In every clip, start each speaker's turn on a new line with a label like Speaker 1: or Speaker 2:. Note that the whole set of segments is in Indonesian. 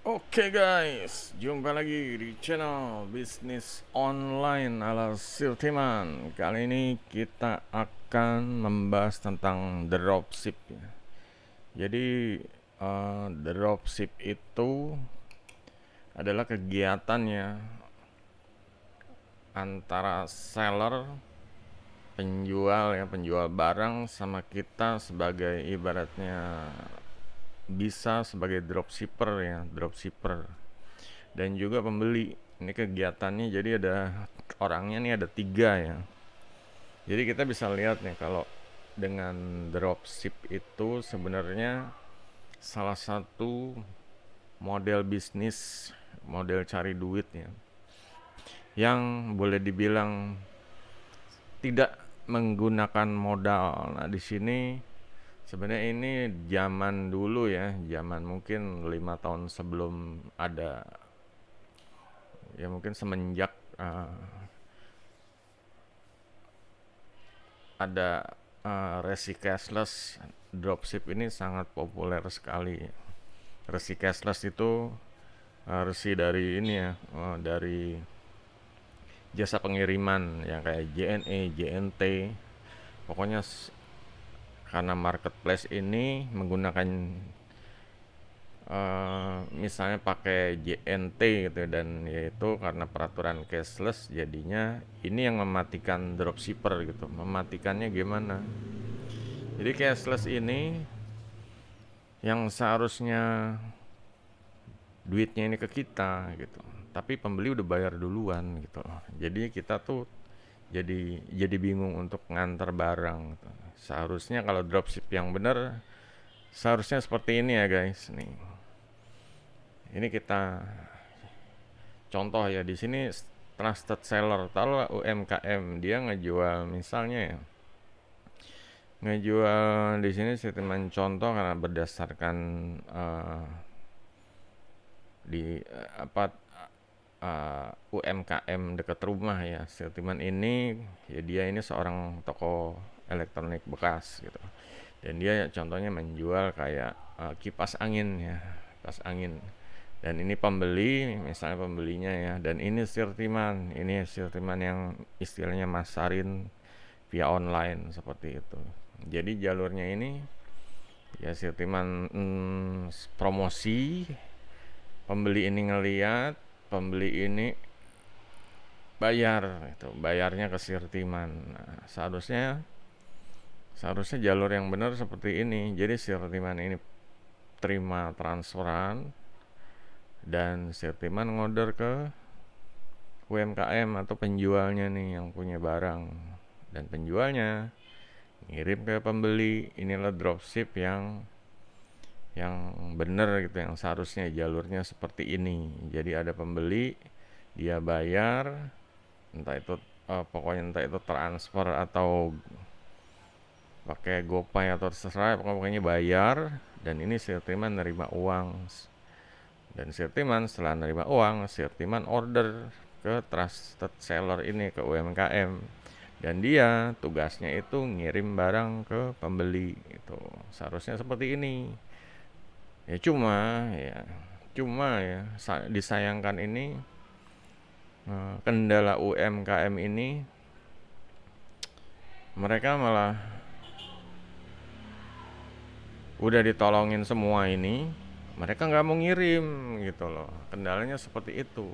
Speaker 1: Oke guys, jumpa lagi di channel bisnis online ala Siltiman. Kali ini kita akan membahas tentang dropship ya. Jadi dropship itu adalah kegiatannya antara seller, penjual ya, penjual barang sama kita sebagai ibaratnya bisa sebagai dropshipper ya, dropshipper dan juga pembeli. Ini kegiatannya jadi ada orangnya nih ada tiga ya. Jadi kita bisa lihat nih kalau dengan dropship itu sebenarnya salah satu model bisnis, model cari duit ya, yang boleh dibilang tidak menggunakan modal. Nah di sini sebenarnya ini zaman dulu ya, zaman mungkin 5 tahun sebelum ada ya, mungkin semenjak ada resi cashless, dropship ini sangat populer sekali. Resi cashless itu resi dari ini ya, dari jasa pengiriman yang kayak JNE, JNT. Pokoknya karena marketplace ini menggunakan misalnya pakai JNT gitu ya, dan yaitu karena peraturan cashless jadinya ini yang mematikan dropshipper gitu. Mematikannya gimana? Jadi cashless ini yang seharusnya duitnya ini ke kita gitu, tapi pembeli udah bayar duluan gitu loh. Jadi kita tuh jadi bingung untuk ngantar barang gitu. Seharusnya kalau dropship yang benar seharusnya seperti ini ya guys. Nih ini kita contoh ya, di sini trusted seller, taruhlah UMKM, dia ngejual misalnya ya, ngejual di sini statement contoh karena berdasarkan di UMKM dekat rumah ya. Setiman ini ya, dia ini seorang toko elektronik bekas gitu, dan dia contohnya menjual kayak kipas angin ya, kipas angin. Dan ini pembeli, misalnya pembelinya ya, dan ini Sirtiman yang istilahnya masarin via online seperti itu. Jadi jalurnya ini ya Sirtiman promosi, pembeli ini ngeliat, pembeli ini bayar itu, bayarnya ke Sirtiman. Nah, seharusnya jalur yang benar seperti ini. Jadi Sirtiman ini terima transferan dan Sirtiman ngorder ke UMKM atau penjualnya nih yang punya barang, dan penjualnya ngirim ke pembeli. Inilah dropship yang benar gitu, yang seharusnya jalurnya seperti ini. Jadi ada pembeli, dia bayar, entah itu pokoknya entah itu transfer atau pakai GoPay atau terserah, pokoknya bayar, dan ini Sirtiman nerima uang. Dan Sirtiman setelah nerima uang, Sirtiman order ke trusted seller ini, ke UMKM, dan dia tugasnya itu ngirim barang ke pembeli. Itu seharusnya seperti ini ya. Cuma ya disayangkan ini kendala UMKM ini, mereka malah udah ditolongin semua ini, mereka nggak mau ngirim gitu loh. Kendalanya seperti itu.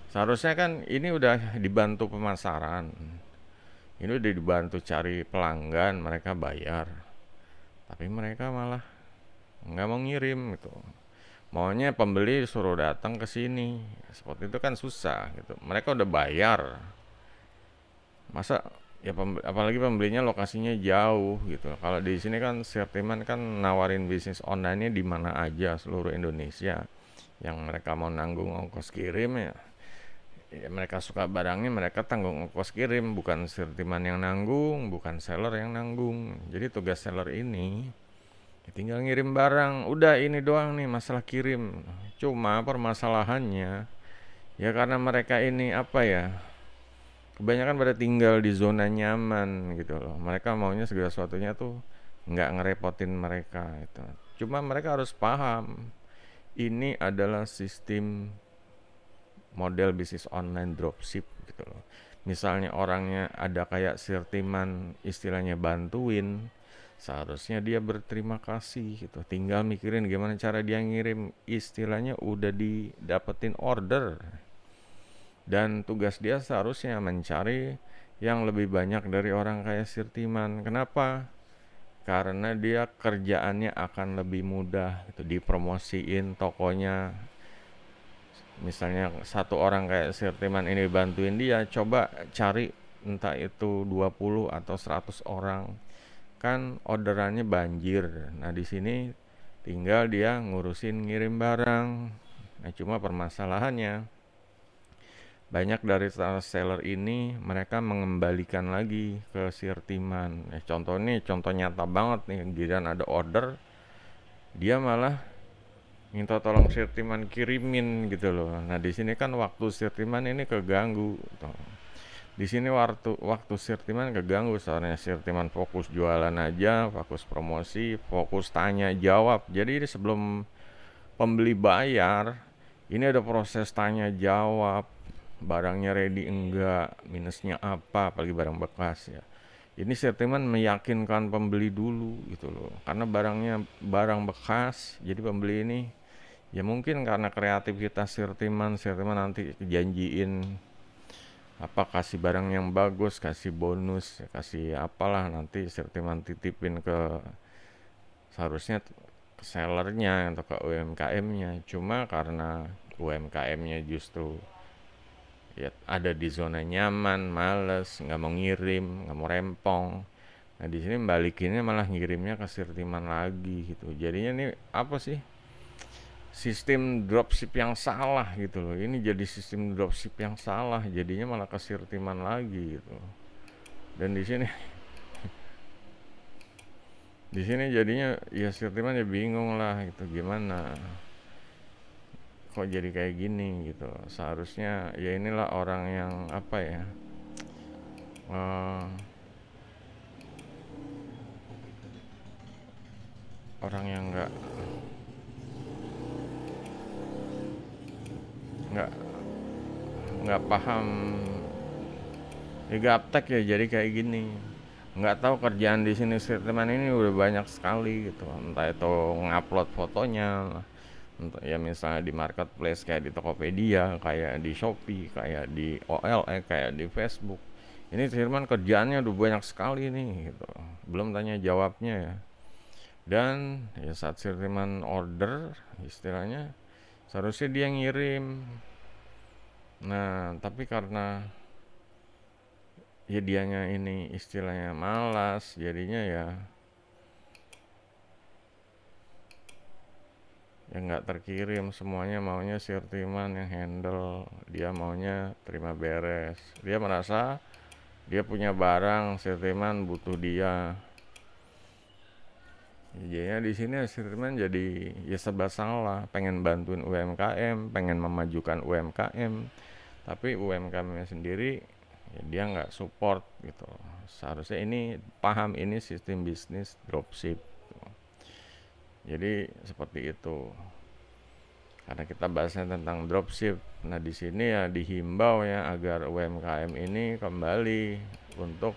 Speaker 1: Seharusnya kan ini udah dibantu pemasaran, ini udah dibantu cari pelanggan, mereka bayar, tapi mereka malah nggak mau ngirim gitu. Maunya pembeli suruh datang ke sini, seperti itu kan susah gitu. Mereka udah bayar, masa ya apalagi pembelinya lokasinya jauh gitu. Kalau di sini kan Sirtiman kan nawarin bisnis online-nya di mana aja seluruh Indonesia. Yang mereka mau nanggung ongkos kirim ya, ya mereka suka barangnya mereka tanggung ongkos kirim, bukan Sirtiman yang nanggung, bukan seller yang nanggung. Jadi tugas seller ini ya tinggal ngirim barang, udah ini doang nih masalah kirim. Cuma permasalahannya ya karena mereka ini apa ya, kebanyakan pada tinggal di zona nyaman gitu loh. Mereka maunya segala sesuatunya tuh nggak ngerepotin mereka itu. Cuma mereka harus paham, Ini adalah sistem model bisnis online dropship gitu loh. Misalnya orangnya ada kayak Sirtiman istilahnya bantuin, seharusnya dia berterima kasih gitu. Tinggal mikirin gimana cara dia ngirim, istilahnya udah didapetin order. Dan tugas dia seharusnya mencari yang lebih banyak dari orang kayak Sirtiman. Kenapa? Karena dia kerjaannya akan lebih mudah gitu, dipromosiin tokonya. Misalnya satu orang kayak Sirtiman ini bantuin dia, coba cari entah itu 20 atau 100 orang. Kan orderannya banjir. Nah, di sini tinggal dia ngurusin ngirim barang. Nah, cuma permasalahannya banyak dari seller ini mereka mengembalikan lagi ke Sirtiman. Contoh nih, contoh nyata banget nih, giliran ada order, dia malah minta tolong Sirtiman kirimin gitu loh. Nah, di sini kan waktu Sirtiman ini keganggu. Tuh. Di sini waktu Sirtiman keganggu, soalnya Sirtiman fokus jualan aja, fokus promosi, fokus tanya jawab. Jadi sebelum pembeli bayar, ini ada proses tanya jawab, barangnya ready enggak, minusnya apa, apalagi barang bekas ya. Ini Sirtiman meyakinkan pembeli dulu gitu loh, karena barangnya barang bekas, jadi pembeli ini ya mungkin karena kreativitas Sirtiman nanti janjiin apa, kasih barang yang bagus, kasih bonus, ya kasih apalah, nanti Sirtiman titipin ke seharusnya ke sellernya atau ke UMKM-nya. Cuma karena UMKM-nya justru ya ada di zona nyaman, males, nggak mau ngirim, nggak mau rempong. Nah, di sini balikinnya malah ngirimnya ke Sirtiman lagi gitu. Jadinya ini apa sih? Sistem dropship yang salah gitu loh. Ini jadi sistem dropship yang salah, jadinya malah ke Sirtiman lagi gitu. Dan di sini jadinya ya Sirtiman ya bingung lah gitu, gimana kok jadi kayak gini gitu. Seharusnya ya inilah orang yang apa ya, eh, orang yang nggak nggak paham ya, gaptek ya jadi kayak gini. Nggak tahu kerjaan di sini Sirtiman ini udah banyak sekali gitu, entah itu ngupload fotonya, entah ya misalnya di marketplace kayak di Tokopedia, kayak di Shopee, kayak di OLX, kayak di Facebook. Ini Firman kerjaannya udah banyak sekali nih gitu. Belum tanya jawabnya ya. Dan ya saat Firman order istilahnya seharusnya dia ngirim. Nah, tapi karena ya dianya ini istilahnya malas, jadinya ya nggak terkirim semuanya, maunya Sirtiman yang handle, dia maunya terima beres, dia merasa dia punya barang, Sirtiman butuh dia. Jadinya di sini Sirtiman jadi ya serba salah, pengen bantuin UMKM, pengen memajukan UMKM, tapi UMKM sendiri ya dia nggak support gitu. Seharusnya ini paham ini sistem bisnis dropship gitu. Jadi seperti itu. Karena kita bahasnya tentang dropship. Nah, di sini ya dihimbau ya agar UMKM ini kembali untuk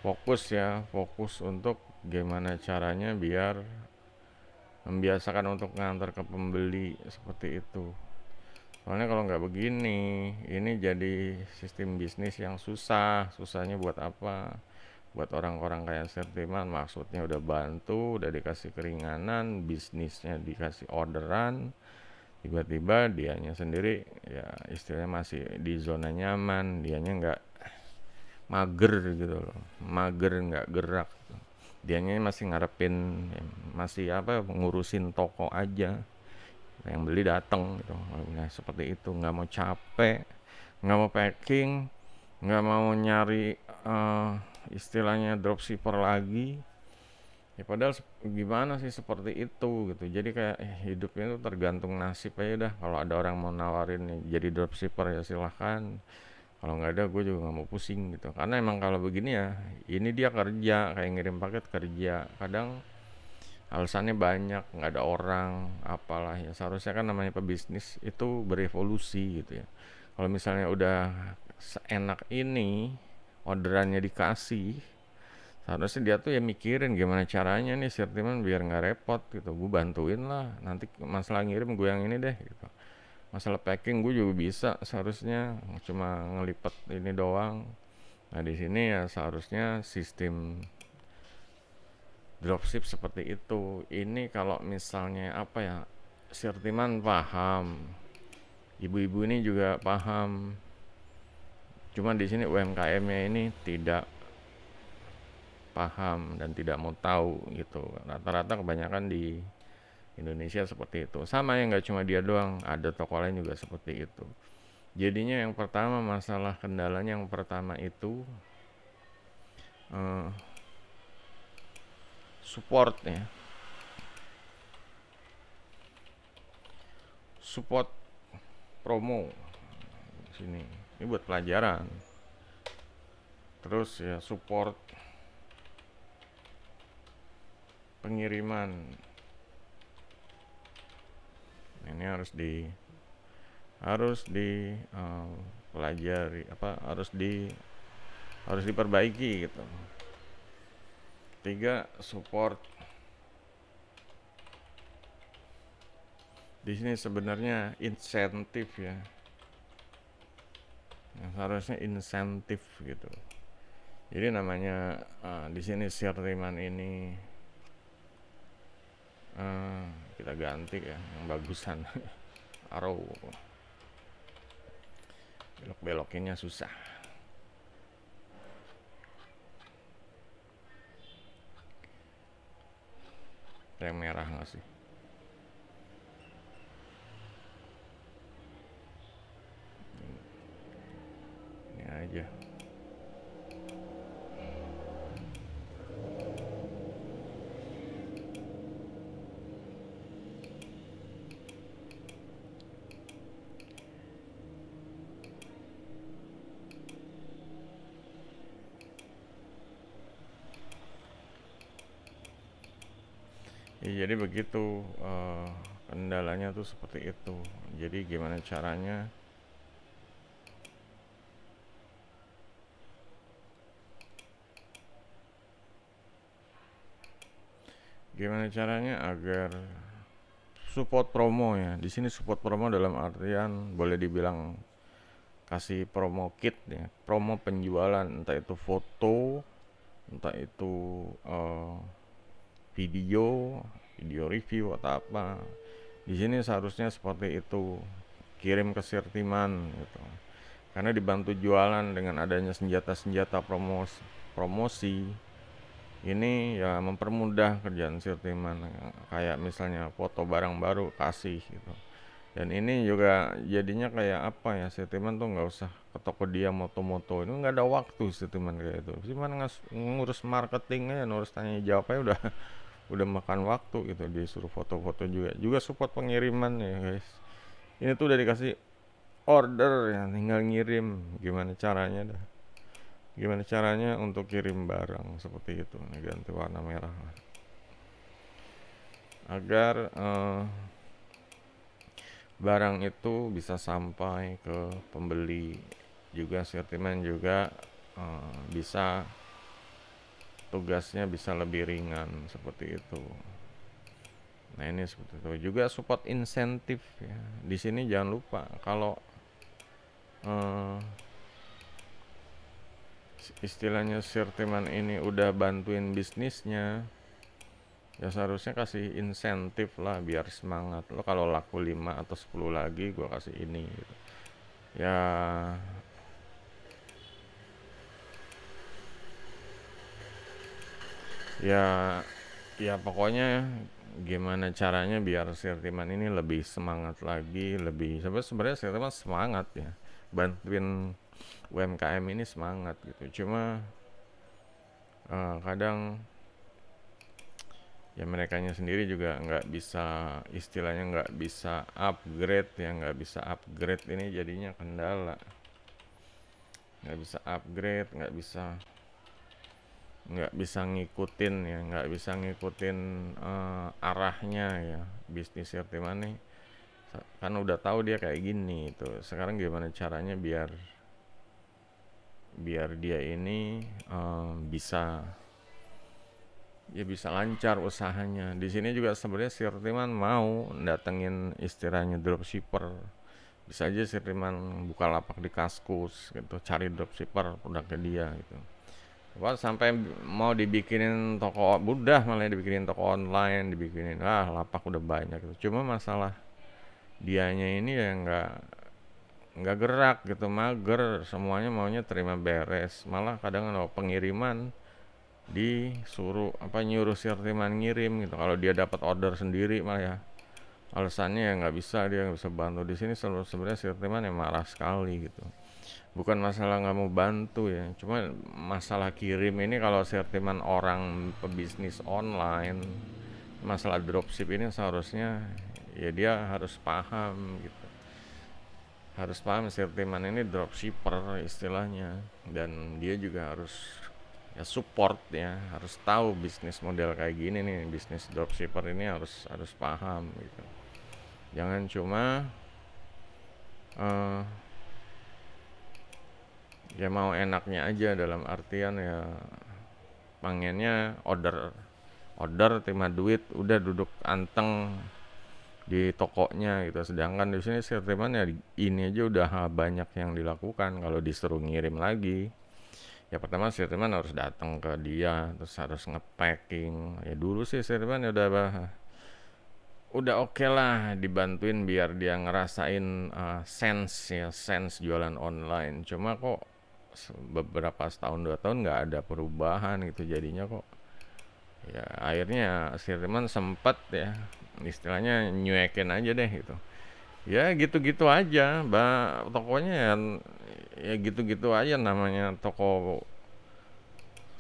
Speaker 1: fokus untuk gimana caranya biar membiasakan untuk ngantar ke pembeli seperti itu. Soalnya kalau nggak begini, ini jadi sistem bisnis yang susah. Susahnya buat apa? Buat orang-orang kayak Sirtiman, maksudnya udah bantu, udah dikasih keringanan, bisnisnya dikasih orderan, tiba-tiba dianya sendiri ya istilahnya masih di zona nyaman, dianya nggak mager gitu loh, mager nggak gerak, dianya masih ngarepin ya, masih apa, ngurusin toko aja, yang beli datang gitu. Nah, seperti itu, nggak mau capek, nggak mau packing, nggak mau nyari istilahnya dropshipper lagi. Ya padahal gimana sih seperti itu gitu. Jadi kayak hidupnya itu tergantung nasib aja dah. Kalau ada orang mau nawarin nih jadi dropshipper ya silahkan. Kalau nggak ada gue juga nggak mau pusing gitu. Karena emang kalau begini ya ini dia kerja kayak ngirim paket kerja. Kadang alasannya banyak, nggak ada orang, apalah ya. Seharusnya kan namanya pebisnis itu berevolusi gitu ya. Kalau misalnya udah seenak ini, orderannya dikasih, seharusnya dia tuh ya mikirin gimana caranya nih Sirtiman biar nggak repot gitu. Gue bantuin lah, nanti masalah ngirim gue yang ini deh gitu. Masalah packing gue juga bisa seharusnya, cuma ngelipet ini doang. Nah di sini ya seharusnya sistem dropship seperti itu. Ini kalau misalnya apa ya, Sirtiman paham, ibu-ibu ini juga paham. Cuma di sini UMKM-nya ini tidak paham dan tidak mau tahu gitu. Rata-rata kebanyakan di Indonesia seperti itu. Sama yang nggak cuma dia doang, ada toko lain juga seperti itu. Jadinya yang pertama masalah kendalanya yang pertama itu eh, support ya, support promo sini. Ini buat pelajaran. Terus ya support pengiriman. Ini harus di pelajari apa harus diperbaiki gitu. Tiga, support. Di sini sebenarnya insentif ya. Yang harusnya insentif gitu. Jadi namanya di sini Sirtiman ini kita ganti ya yang bagusan. Arrow. Belok-belokinnya susah. Yang merah nggak sih? Ini aja. Ya, jadi begitu kendalanya tuh seperti itu. Jadi gimana caranya? Gimana caranya agar support promo ya. Di sini support promo dalam artian boleh dibilang kasih promo kit ya, promo penjualan, entah itu foto, entah itu video, video review atau apa. Di sini seharusnya seperti itu, kirim ke Sirtiman gitu. Karena dibantu jualan dengan adanya senjata-senjata promosi, ini ya mempermudah kerjaan Sirtiman. Kayak misalnya foto barang baru kasih gitu. Dan ini juga jadinya kayak apa ya, Sirtiman tuh nggak usah ke toko dia moto-moto, ini nggak ada waktu Sirtiman kayak itu. Sirtiman ngurus marketingnya, ngurus tanya jawabnya udah makan waktu gitu. Disuruh foto-foto juga support pengiriman ya guys. Ini tuh udah dikasih order ya, tinggal ngirim. Gimana caranya untuk kirim barang seperti itu. Ini ganti warna merah agar barang itu bisa sampai ke pembeli. Juga Sirtiman juga bisa tugasnya bisa lebih ringan seperti itu. Nah ini seperti itu. Juga support insentif ya. Di sini jangan lupa kalau eh, istilahnya Sirtiman ini udah bantuin bisnisnya, ya seharusnya kasih insentif lah biar semangat. Lo kalau laku 5 atau 10 lagi gue kasih ini gitu. Ya ya ya pokoknya gimana caranya biar Sirtiman ini lebih semangat lagi, lebih sebenarnya Sirtiman semangat ya bantuin UMKM ini semangat gitu. Cuma kadang ya merekanya sendiri juga nggak bisa, istilahnya nggak bisa upgrade ya, nggak bisa upgrade, ini jadinya kendala. Nggak bisa upgrade, nggak bisa nggak bisa ngikutin ya, nggak bisa ngikutin arahnya ya. Bisnis Sirtiman nih kan udah tahu dia kayak gini itu. Sekarang gimana caranya biar biar dia ini bisa ya bisa lancar usahanya. Di sini juga sebenarnya Sirtiman mau datengin istilahnya dropshipper. Bisa aja Sirtiman buka lapak di Kaskus gitu, cari dropshipper udah ke dia gitu. Wah, sampai mau dibikinin toko budah, malah dibikinin toko online, dibikinin lapak udah banyak gitu. Cuma masalah dianya ini ya nggak gerak gitu, mager, semuanya maunya terima beres. Malah kadang kalau pengiriman disuruh apa nyuruh Sirtiman ngirim gitu. Kalau dia dapat order sendiri malah ya alasannya ya nggak bisa, dia nggak bisa bantu. Di sini sebenarnya Sirtiman ya marah sekali gitu. Bukan masalah nggak mau bantu ya, cuma masalah kirim ini kalau Sirtiman orang pebisnis online, masalah dropship ini seharusnya ya dia harus paham gitu. Harus paham Sirtiman ini dropshipper istilahnya, dan dia juga harus ya support ya, harus tahu bisnis model kayak gini nih, bisnis dropshipper ini harus paham gitu. Jangan cuma uh, ya mau enaknya aja, dalam artian ya pengennya order order terima duit udah duduk anteng di tokonya gitu. Sedangkan di sini Sirtiman ya ini aja udah banyak yang dilakukan. Kalau disuruh ngirim lagi ya pertama Sirtiman harus datang ke dia, terus harus ngepacking. Ya dulu sih Sirtiman ya udah oke lah dibantuin biar dia ngerasain sense ya, sense jualan online. Cuma kok beberapa setahun 2 tahun nggak ada perubahan gitu, jadinya kok ya akhirnya Sirtiman sempat ya istilahnya nyuekin aja deh gitu. Ya gitu-gitu aja, tokonya ya gitu-gitu aja, namanya toko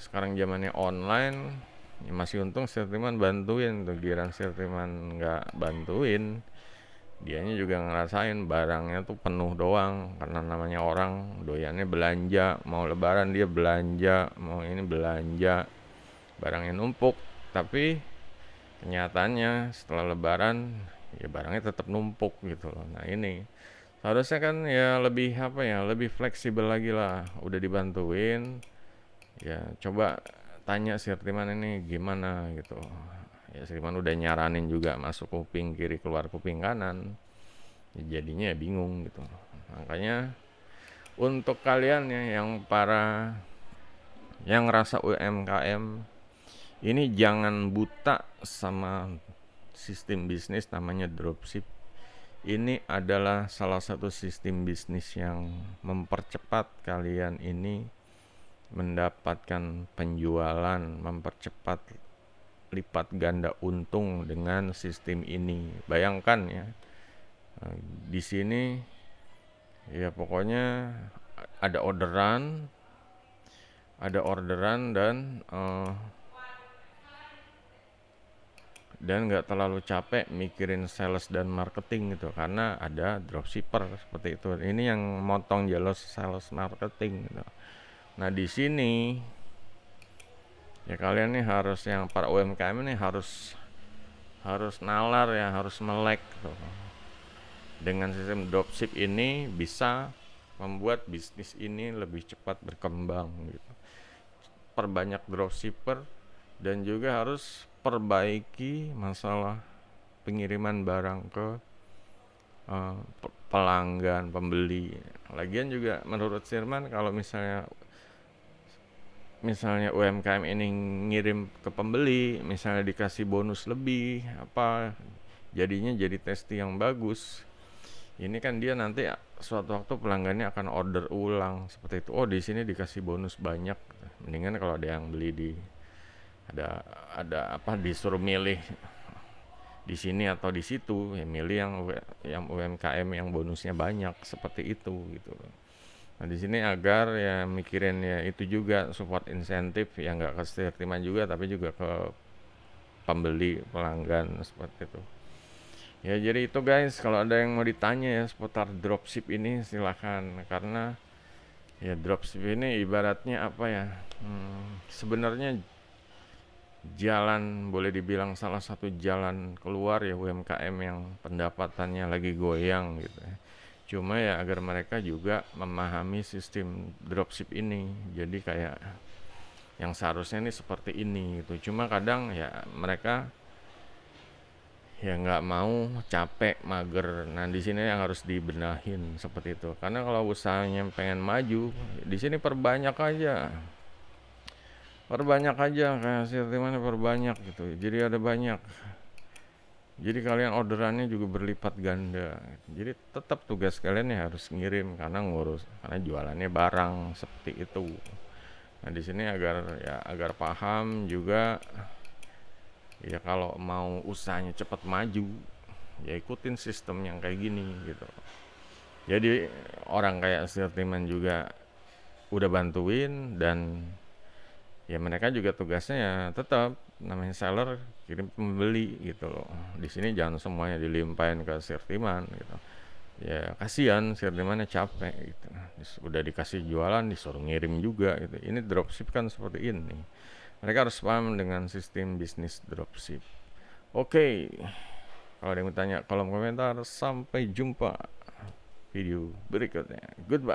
Speaker 1: sekarang zamannya online. Ya masih untung Sirtiman bantuin tuh, giran Sirtiman nggak bantuin dianya juga ngerasain barangnya tuh penuh doang, karena namanya orang doyannya belanja, mau lebaran dia belanja, mau ini belanja, barangnya numpuk. Tapi kenyataannya setelah lebaran ya barangnya tetap numpuk gitu loh. Nah ini seharusnya kan ya lebih apa ya, lebih fleksibel lagi lah. Udah dibantuin ya coba tanya Sirtiman ini gimana gitu. Ya Sirtiman udah nyaranin juga masuk kuping kiri keluar kuping kanan, ya jadinya ya bingung gitu. Makanya untuk kalian ya yang yang ngerasa UMKM ini jangan buta sama sistem bisnis namanya dropship. Ini adalah salah satu sistem bisnis yang mempercepat kalian ini mendapatkan penjualan, mempercepat lipat ganda untung dengan sistem ini. Bayangkan ya, di sini ya pokoknya ada orderan, dan nggak terlalu capek mikirin sales dan marketing gitu, karena ada dropshipper seperti itu. Ini yang motong jalur sales marketing gitu. Nah di sini ya kalian nih harus, yang para UMKM ini harus harus nalar ya, harus melek gitu. Dengan sistem dropship ini bisa membuat bisnis ini lebih cepat berkembang gitu. Perbanyak dropshipper dan juga harus perbaiki masalah pengiriman barang ke pelanggan, pembeli. Lagian juga menurut Sirman kalau misalnya UMKM ini ngirim ke pembeli, misalnya dikasih bonus lebih apa, jadinya jadi testi yang bagus. Ini kan dia nanti suatu waktu pelanggannya akan order ulang seperti itu. Oh, di sini dikasih bonus banyak. Mendingan kalau ada yang beli ada apa disuruh milih di sini atau di situ, ya milih yang UMKM yang bonusnya banyak seperti itu gitu. Nah, di sini agar ya mikirin ya itu juga support insentif yang nggak ke Sirtiman juga tapi juga ke pembeli pelanggan seperti itu. Ya jadi itu guys, kalau ada yang mau ditanya ya seputar dropship ini silahkan, karena Ya dropship ini ibaratnya apa ya? Sebenarnya jalan, boleh dibilang salah satu jalan keluar ya UMKM yang pendapatannya lagi goyang gitu ya. Cuma ya agar mereka juga memahami sistem dropship ini. Jadi kayak yang seharusnya ini seperti ini gitu. Cuma kadang ya mereka ya nggak mau, capek, mager. Nah di sini yang harus dibenahin seperti itu. Karena kalau usahanya pengen maju, di sini perbanyak aja, kayak mana perbanyak gitu. Jadi ada banyak. Jadi kalian orderannya juga berlipat ganda. Jadi tetap tugas kalian ya harus ngirim karena jualannya barang seperti itu. Nah di sini agar paham juga ya kalau mau usahanya cepat maju ya ikutin sistem yang kayak gini gitu. Jadi orang kayak Sirtiman juga udah bantuin dan ya mereka juga tugasnya ya tetap namanya seller kirim pembeli gitu loh. Di sini jangan semuanya dilimpahin ke Sirtiman gitu. Ya kasihan Sirtimannya capek gitu. Udah dikasih jualan disuruh ngirim juga gitu. Ini dropship kan seperti ini. Mereka harus paham dengan sistem bisnis dropship. Oke, kalau ada yang mau tanya kolom komentar. Sampai jumpa video berikutnya. Goodbye.